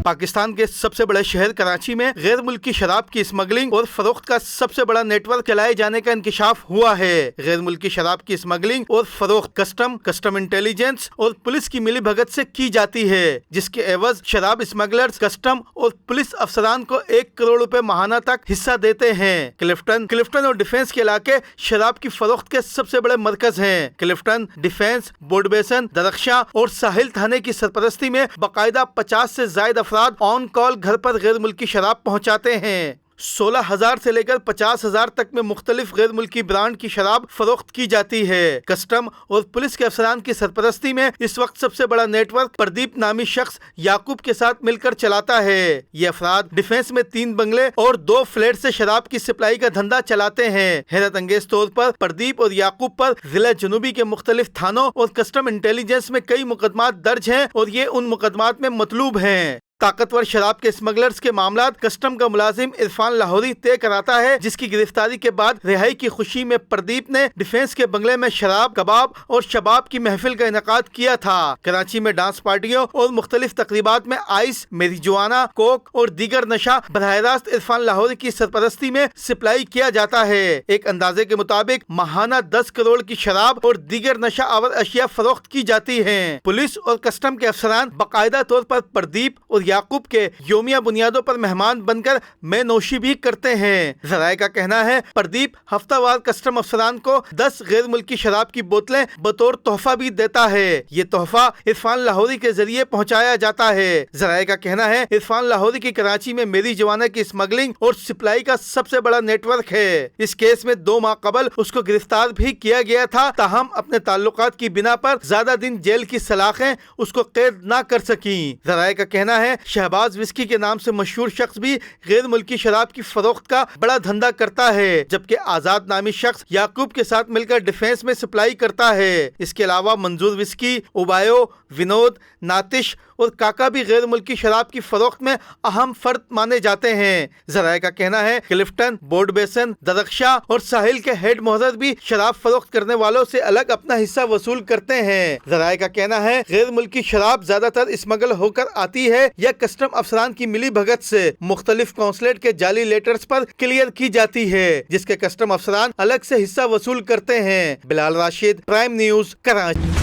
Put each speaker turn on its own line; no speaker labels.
پاکستان کے سب سے بڑے شہر کراچی میں غیر ملکی شراب کی اسمگلنگ اور فروخت کا سب سے بڑا نیٹ ورک چلائے جانے کا انکشاف ہوا ہے۔ غیر ملکی شراب کی اسمگلنگ اور فروخت کسٹم انٹیلیجنس اور پولیس کی ملی بھگت سے کی جاتی ہے، جس کے عوض شراب اسمگلرز کسٹم اور پولیس افسران کو 1 کروڑ روپے ماہانہ تک حصہ دیتے ہیں۔ کلفٹن اور ڈیفنس کے علاقے شراب کی فروخت کے سب سے بڑے مرکز ہیں۔ کلفٹن، ڈیفنس، بورڈ بیسن، درخشاں اور ساحل تھانے کی سرپرستی میں باقاعدہ 50 سے زائد افراد آن کال گھر پر غیر ملکی شراب پہنچاتے ہیں۔ 16,000 سے لے کر 50,000 تک میں مختلف غیر ملکی برانڈ کی شراب فروخت کی جاتی ہے۔ کسٹم اور پولیس کے افسران کی سرپرستی میں اس وقت سب سے بڑا نیٹ ورک پردیپ نامی شخص یعقوب کے ساتھ مل کر چلاتا ہے۔ یہ افراد ڈیفنس میں 3 بنگلے اور 2 فلیٹ سے شراب کی سپلائی کا دھندا چلاتے ہیں۔ حیرت انگیز طور پر پردیپ اور یعقوب پر ضلع جنوبی کے مختلف تھانوں اور کسٹم انٹیلیجنس میں کئی مقدمات درج ہیں اور یہ ان مقدمات میں مطلوب ہیں۔ طاقتور شراب کے اسمگلرز کے معاملات کسٹم کا ملازم عرفان لاہوری طے کراتا ہے، جس کی گرفتاری کے بعد رہائی کی خوشی میں پردیپ نے ڈیفنس کے بنگلے میں شراب، کباب اور شباب کی محفل کا انعقاد کیا تھا۔ کراچی میں ڈانس پارٹیوں اور مختلف تقریبات میں آئس، میریجوانا، کوک اور دیگر نشہ براہ راست عرفان لاہوری کی سرپرستی میں سپلائی کیا جاتا ہے۔ ایک اندازے کے مطابق ماہانہ 10 کروڑ کی شراب اور دیگر نشہ آور اشیاء فروخت کی جاتی ہیں۔ پولیس اور کسٹم کے افسران باقاعدہ طور پر پردیپ اور یعقوب کے یومیہ بنیادوں پر مہمان بن کر میں نوشی بھی کرتے ہیں۔ ذرائع کا کہنا ہے پردیپ ہفتہ وار کسٹم افسران کو 10 غیر ملکی شراب کی بوتلیں بطور تحفہ بھی دیتا ہے۔ یہ تحفہ عرفان لاہوری کے ذریعے پہنچایا جاتا ہے۔ ذرائع کا کہنا ہے عرفان لاہوری کی کراچی میں میری جوانا کی اسمگلنگ اور سپلائی کا سب سے بڑا نیٹ ورک ہے۔ اس کیس میں 2 ماہ قبل اس کو گرفتار بھی کیا گیا تھا، تاہم اپنے تعلقات کی بنا پر زیادہ دن جیل کی سلاخیں اس کو قید نہ کر سکیں۔ ذرائع کا کہنا ہے شہباز وسکی کے نام سے مشہور شخص بھی غیر ملکی شراب کی فروخت کا بڑا دھندا کرتا ہے، جبکہ آزاد نامی شخص یعقوب کے ساتھ مل کر ڈیفنس میں سپلائی کرتا ہے۔ اس کے علاوہ منظور وسکی، اوبایو، ونود، ناتش اور کاکا بھی غیر ملکی شراب کی فروخت میں اہم فرد مانے جاتے ہیں۔ ذرائع کا کہنا ہے کلفٹن، بورڈ بیسن، درخشاں اور ساحل کے ہیڈ محرر بھی شراب فروخت کرنے والوں سے الگ اپنا حصہ وصول کرتے ہیں۔ ذرائع کا کہنا ہے غیر ملکی شراب زیادہ تر اسمگل ہو کر آتی ہے یا کسٹم افسران کی ملی بھگت سے مختلف کونسلیٹ کے جعلی لیٹرز پر کلیئر کی جاتی ہے، جس کے کسٹم افسران الگ سے حصہ وصول کرتے ہیں۔ بلال راشد، پرائم نیوز، کراچی۔